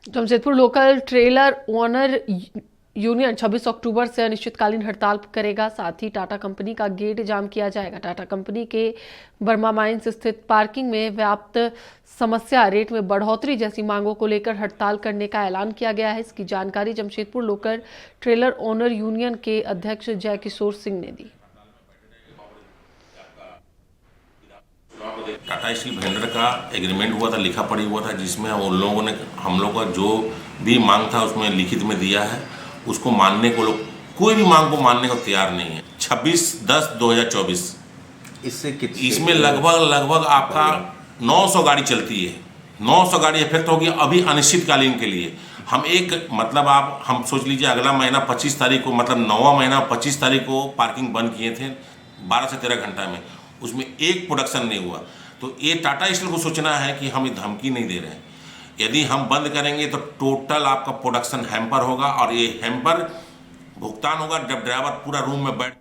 Jamshedpur local trailer owner union 26 अक्टूबर से अनिश्चितकालीन हड़ताल करेगा। साथ ही टाटा कंपनी का गेट जाम किया जाएगा। टाटा कंपनी के बर्मा माइंस स्थित पार्किंग में व्याप्त समस्या, रेट में बढ़ोतरी जैसी मांगों को लेकर हड़ताल करने का ऐलान किया गया है। इसकी जानकारी Jamshedpur local trailer owner union के अध्यक्ष जय किशोर सिंह ने दी। टाटा स्टील वेंडर का एग्रीमेंट हुआ था, लिखा पढ़ी हुआ था, जिसमें उन लोगों ने हम लोग का जो भी मांग था उसमें लिखित में दिया है। उसको मानने को लोग कोई भी मांग को मानने को तैयार नहीं है। 26/10/2024 इसमें लगभग आपका 900 गाड़ी चलती है। 900 गाड़ी इफेक्ट होगी अभी अनिश्चितकालीन के लिए। हम हम सोच लीजिए अगला महीना 25 तारीख को, मतलब 9वां महीना 25 तारीख को पार्किंग बंद किए थे 12 से 13 घंटा में, उसमें एक प्रोडक्शन नहीं हुआ। तो ये टाटा स्टील को सोचना है कि हम धमकी नहीं दे रहे हैं। यदि हम बंद करेंगे तो टोटल आपका प्रोडक्शन हैम्पर होगा, और ये हैम्पर भुगतान होगा जब ड्राइवर पूरा रूम में बैठ